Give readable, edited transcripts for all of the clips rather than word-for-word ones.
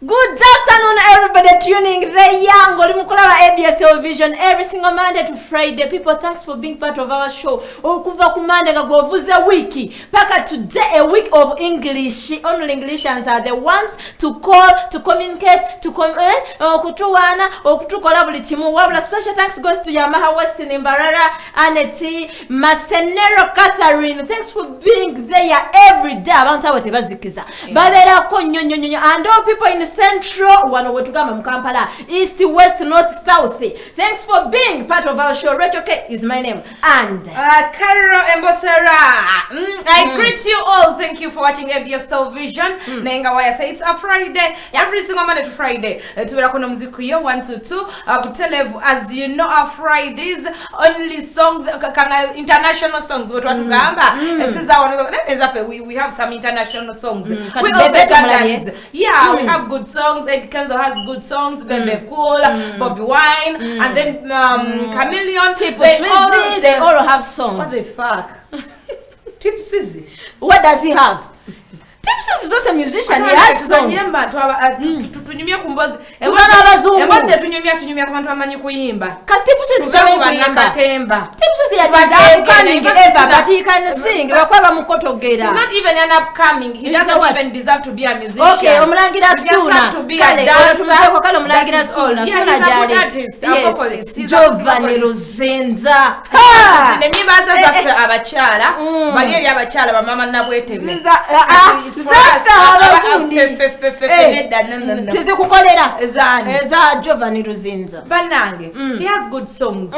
Good afternoon, everybody tuning the young Olimukulaba ABS television every single Monday to Friday. People, thanks for being part of our show. Okuva ku Monday kagovuze wiki. Paka today a week of English. Only Englishans are the ones to call, to communicate, to kutuwana, okutukola buli kimu. Wabula special thanks goes to Yamaha Westin Imbarara, Aneti, Masenero Catherine. Thanks for being there every day. Abantu abo tebazikiza. Babera ko nyonyonyo. And all people in Central, one over to Kampala, East, West, North, South. Thanks for being part of our show. Rachel K is my name. And Carol Embosera. I greet you all. Thank you for watching ABS television. Nenga waya say it's a Friday. Every single Monday to Friday. Tuwela kono mziku yo 1 to 2. Butelevu, as you know, our Fridays only songs, international songs. What we have some international songs. We also dance. Yeah, we have good songs. Ed Kenzo has good songs. Bebe Cool, Bobby Wine, and then Chameleon. They all have songs. What the fuck? Tip Swizzy. What does he have? Tip Swizzy is also a musician. He has songs. Tunyumia kumbozi. Tubana abazungu. Embozi tunyumia kubantu amanyi kuyimba. Tip Swizzy tamanyi kuyimba. Tip Swizzy is upcoming ever, but he can sing. Bakwaba mukotogera. He's not even an upcoming. He doesn't even deserve to be a musician. Okay, omulangira Suna. Kale, tumuteko kale omulangira Suna. Suna jali. Yes. Giovanni Luzenza. Zinemimba zaffe abakyala. Bali eri abakyala bamama nabwetebe. Tizi kukolera eza Giovanni Luzenza. Banange, he has good songs.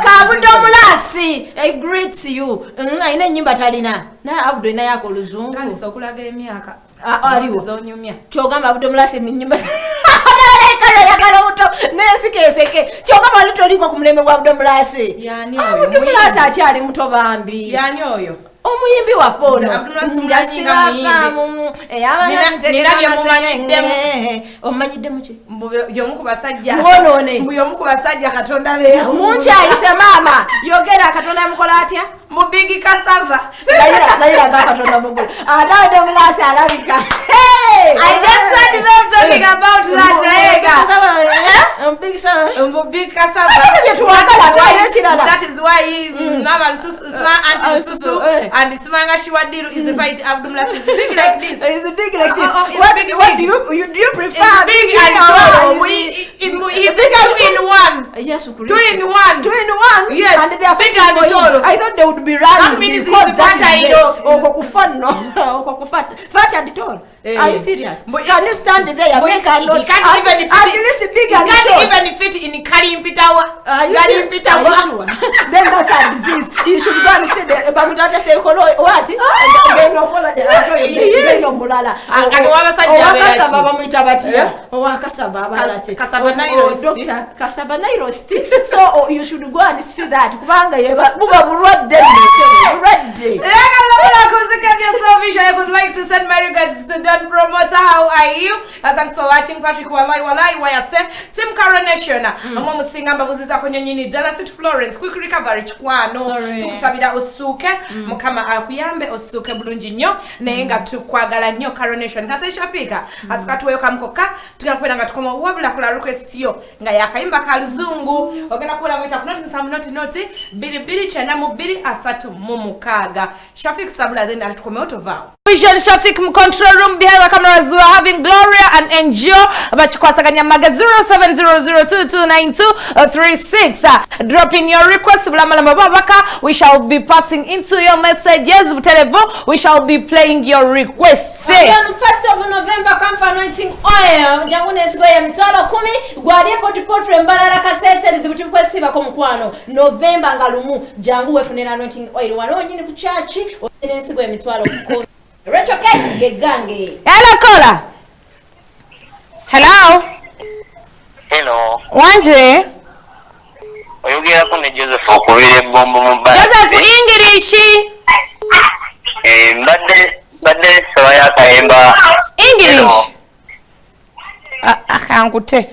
Kabudo Mulasi, I greet you. Ine nyimba talina. Na Abdo ina yako luzungu. Kandi sokulaga emyaka. Aliwo. Zonyumya. Kyogamba Abdo Mulasi nyimba. Yakala uto nesikeseke. Kyogamba litoliko ku mulembe gwa Abdo Mulasi. Yani oyo. Abdo Mulasi akyali muto bambi. Yani oyo. Omuyimbi wa fono njasiba muyimbi ninabye mumanyiddemu omanyidde muki yomu ku basajja mwonone yomu ku basajja katonda be munkyayise maama yogera katonda yamukola atya mu big cassava layira ga katonda mugulu Abdo Mulasi alabika I just said them talking about that big cassava that is why Mama Auntie Susu and Smanga Shiwadiru is fight Abdo Mulasi is big like this. It's big like this. What do you prefer? It's big and tall. He's bigger in one. Yes, 2 in 1. 2 in 1. Yes, and they are big and tall. I thought they would be running. That means because that is fat and tall. Are you serious? But can you stand there? He can't even fit in Karimpitawa. Are you sure? Then that's a disease. You should go and say the Bamutata say what? So you should go and see that. I would like to send my regards to Don Promoter. How are you? Thanks for watching. Patrick Walai Wayase Team Coronation. Mama Musinga Babuziza Konyonyini Dala Sweet Florence quick recovery chikwano tukusabira osuke mukama akuyambe osuke bulungi nnyo nayenga tukwagala nnyo Coronation kase shafika atukatuweyoka mkoka tukakwenda nga tukoma wabula kula request yo nga yakayimba kaluzungu ogenda kukola mwita kunoti samu noti biri chana mu biri asatu mu mukaga Shafik sabula then atukomeo tovao Vision Shafik mu control room behind the cameras. We are having Gloria and Enjoy bachikwasaganya maga 0700229236. Drop in your request we shall be passing into your messages. We shall be playing your requests. On 1st of November come for anointing oil jangune sigo ya mitwalo 10 gwalie 40 potre mbalala kasese bizibutipwe siba ko mukwano November ngalumu jangu wefunira anointing oil wano nyini ku church sigo ya mitwalo 10 Rachel K gegange. Hello Kola. Hello. Hello. Wanje. Oyogera ko ne Joseph okubire bombo mubala. Joseph English. Badde soya kayemba. English. Akankute.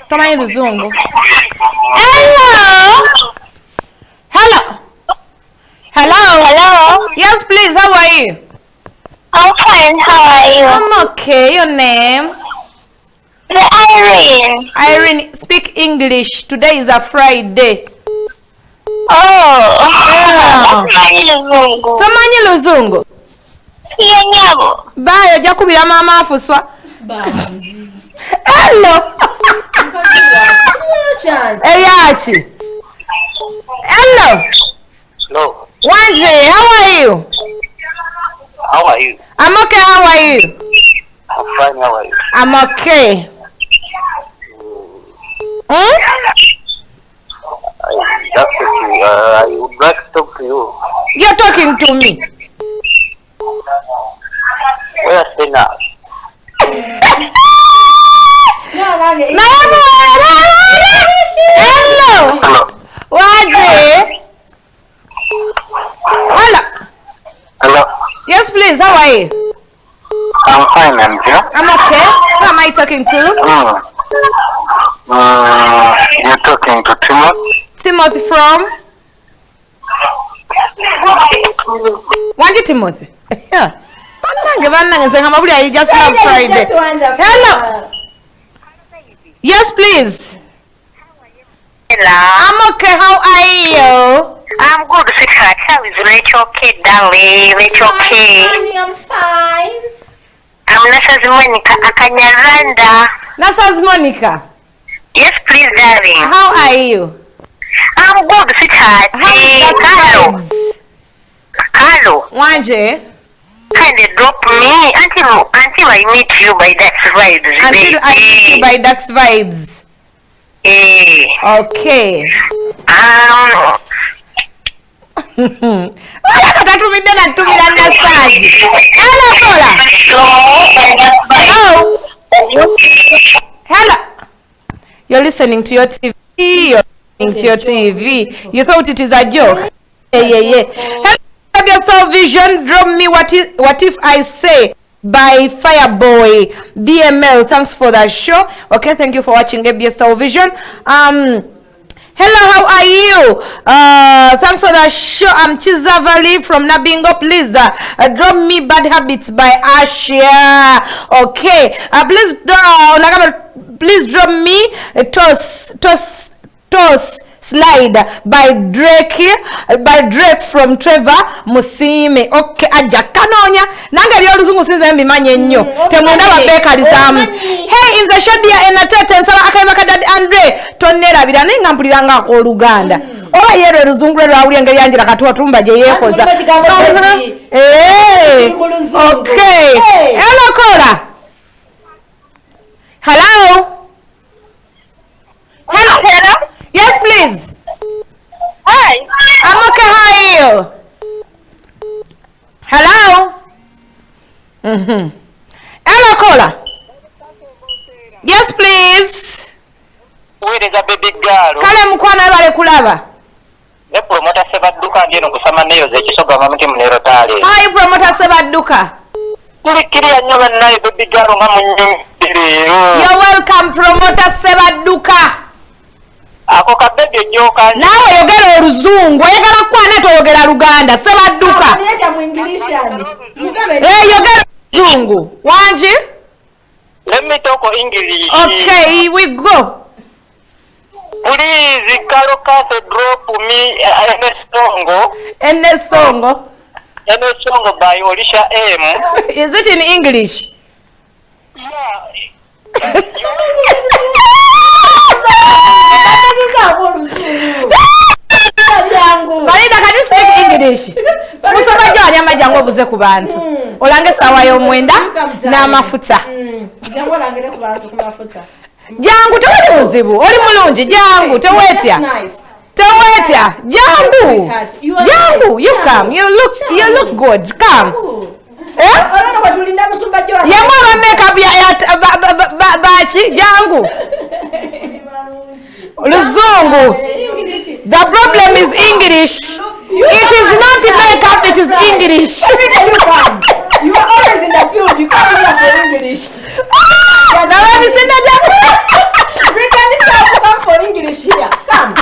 Tomanyi luzungu. Hello. Hello. Hello. Hello. Yes please, how are you? I'm fine. How are you? I'm okay. Your name? Irene. Irene, speak English. Today is a Friday. Oh. Tomanyi Luzungu? Nyabo. Bayo jakubira mama afuswa. Hello. Eyachi. Hello. No. Wanje, how are you? How are you? I'm okay, how are you? I'm fine. How are you? I'm okay. I would like to talk to you. You're talking to me. Where are you now? Hello. Hello. Wanje. Hello. Hello. Yes, please, how are you? I'm fine, and you? I'm okay. Who am I talking to? You're talking to Timothy? Timothy from? Wanje Timothy. Yeah. Banange say I just love Friday. Hello. Yes, please. Hello. I'm okay. How are you? I'm good, sweetheart. How is Rachel K, darling? Rachel K. I'm fine. I'm Nurse Monica Akanyaranda. Nurse Monica. Yes, please, darling. How are you? I'm good, sweetheart. Carlo. Wanje. Kindly drop me until I meet you by Dax Vibes. Until I meet you by Dax Vibes. Okay. Atatumida natumira nasaji. Hello. Hello. You're listening to your TV. You're listening to your TV. You thought it is a joke. Yeah. Hello, Soul Vision. Drop me what if I say by Fireboy DML. Thanks for that show. Okay, thank you for watching ABS Soul Vision. Hello, how are you? Thanks for the show. I'm Chizavali from Nabingo. Please drop me Bad Habits by Asha. Okay. Please drop me Toss Slide by Drake from Trevor Musime. Okay, aja kanonya nanga byo luzungu sinza mbimanye nnyo temunda babeka lizamu. Hey, in the shadia enatete nsala akayima kadadi Andre tonera bidane ngampuliranga oluganda oba yero luzungu lwe lwawuli engeri yanjira katuwa tumba je yekoza. Okay. Hello, Cora. Hello. Hello. Yes, please. Hi. I'm okay. How are you? Hello. Hello, Cola. Yes, please. Where is a baby girl? Kale mukwana bale kulaba. Ne promoter Sebadduka ndiye nokusama neyo ze kisoga mamuti munero tale. Hi, promoter Sebadduka. Kulikiriya nyoba naye baby girl nga munyumbire. You're welcome, promoter Sebadduka. Ako kabebe joka. Nawe yogera oluzungu, oyagala kwana toyogera Luganda. Sebadduka. Yogera oluzungu. Wanji? Let me talk English. Okay, we go. Please, Carlo Case drop me Ene songo. by Olisha M. Is it in English? Yeah. Marida, can you speak English? Musoma jani amajango buze ku bantu. Olange sawa y'omwenda n'amafuta. Jangu langere ku bantu ku mafuta. Jangu tewali buzibu. Oli mulungi jangu tewetya. Tewetya. Jangu. Jangu, you come. You look good. Come. Olana watulinda musumba jona. Yamwa makeup ya bachi jangu. Luzungu. The problem is English. It is not makeup, it is English. Every day you come. You are always in the field. You come here for English. Bring any staff to come for English here. Come.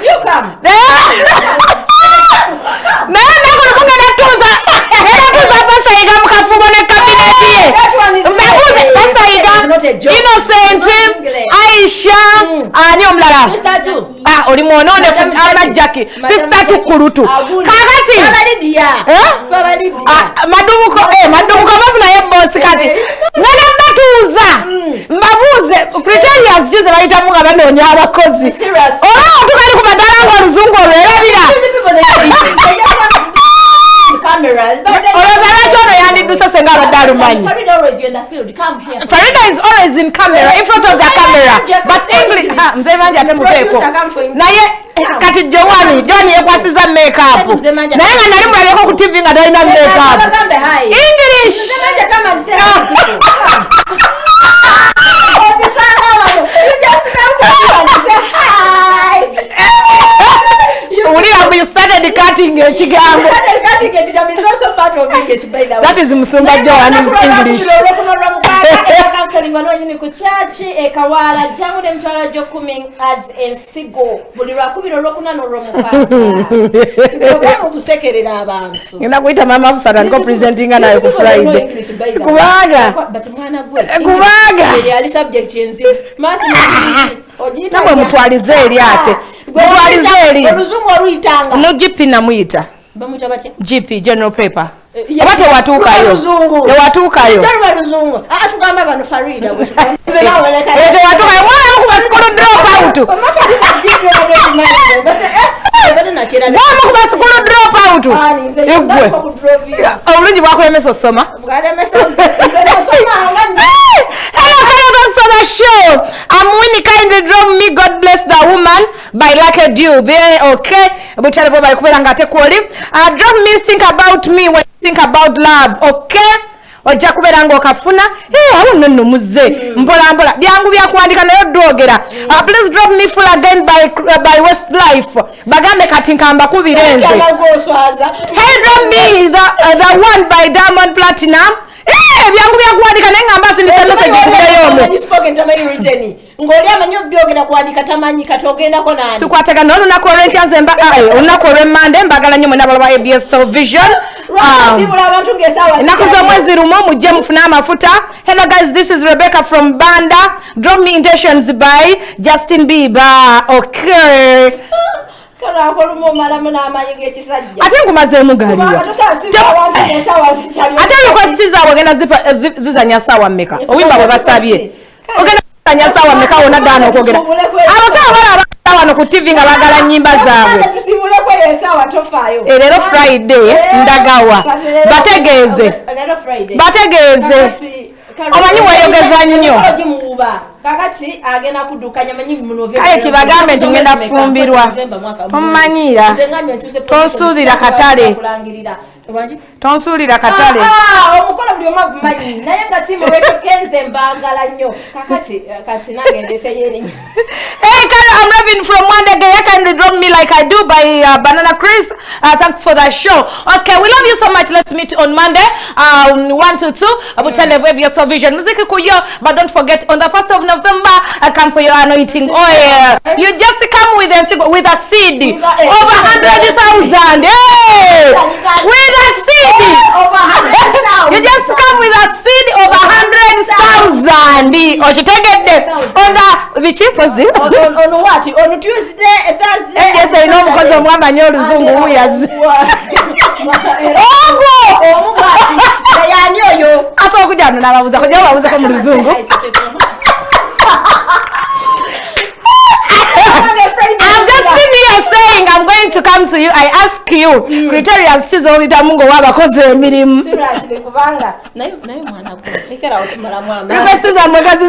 You come. Nenda kulukunga natuza. Hela tuza pesa igamu kafu Innocent, Aisha, ani omulala. Mr. Two. Oli muonone amajjaki. Mr. Tukulutu. Kakati. Madumuko mazi naye boss kati. Ngana batuuza. Mbabuuze criterias zize bayitamu nga banoonya abakozi. Olaba tukali ku madala ng'oluzungu olwerabira. Farida is always in camera, in front of the camera. But English, naye kati Johnny yekwasiza makeup. Naye nga nali mulabeko ku TV nga talina makeup. English. You started cutting ekigambo. That is Musumba Joan is English. Ngenda kuita mama afusana niko presenting nayo ku Friday. Kubaga. Yali subject yenzi. Namwe mutwalize eri ate. Oluzungu oluyitanga. No GP namuyita. Bamuyita batya? GP General Paper. Abate watuukayo. Ewatuukayo. Oluzungu. Tugamba bano Farida. Ejo watuukayo mwana mukuba school drop out. Mwana mukuba school drop out. Egwe. Olungi bwakulemesa osoma. Show. I'm Winnie kindly drop me. God bless the woman by Lucky Dube. Okay. But tell by Kubelangate Kwoli. Drop me, think about me when you think about love. Okay. Ojja kuberango kafuna nno muze mpola byangu byakuandika nayo dogera. Please drop me full again by Westlife bagambe kati nkamba kubirenze. Hey, drop me the one by Diamond Platinum. Byangu byakuandika naye ngamba sinisemese gyendeyomo ngoli amanyo byogera kuandika tamanyi katogendako nani tukwatega no lunaku olw'enkyanza olunaku olw'emmande mbagala nnyo mwena balaba ABS Television ennaku z'omwezi lumu mujje mufune amafuta. Hello guys, this is Rebecca from Banda. Drop me intentions by Justin Bieber. Okay. Ate nkumazeemu galiwa ate requesti zaabwe ogenda zizanya saawa mmeka owimba bwe basabye ogenda zizanya saawa mmeka wona gaana okwogera abasawo balaba wano ku TV nga bagala nnyimba zaabwe leero Friday ndagawa bategeeze omanyi weyogeza nnyo kakati agenda kudukanya manyi November kale kibagambe nti ngenda fumbirwa omanyira tonsuulira katale omukola buli omu agumanyi naye nga timu Rachel Kenze mbagala nnyo kati nagendese yerinya. Hey Carol, I'm Robin from Wanda Gay. You can drop me like I do by Banana Chris. Thanks for that show. Okay, we love you so much. Let's meet on Monday 1 to 2 Abutale ABS Television music kuyo, but don't forget on the 1st of November I come for your anointing oil. You just come with a seed over 100,000. Hey, with a seed over 100,000. You just come with a seed over 100,000. Or you take it this on the which was it? On what? On Tuesday, Thursday. Yes, I know because of one manyo luzungu uyazi. Asa okujano nababuza kujya babuza ko mu luzungu. I'm just sitting here saying I'm going to come to you. I ask you. Criteria sizo litamungo wabakoze emirimu. Seriously kubanga nayo mwana gwo. Lekera otumala mwama. Request za mwakazi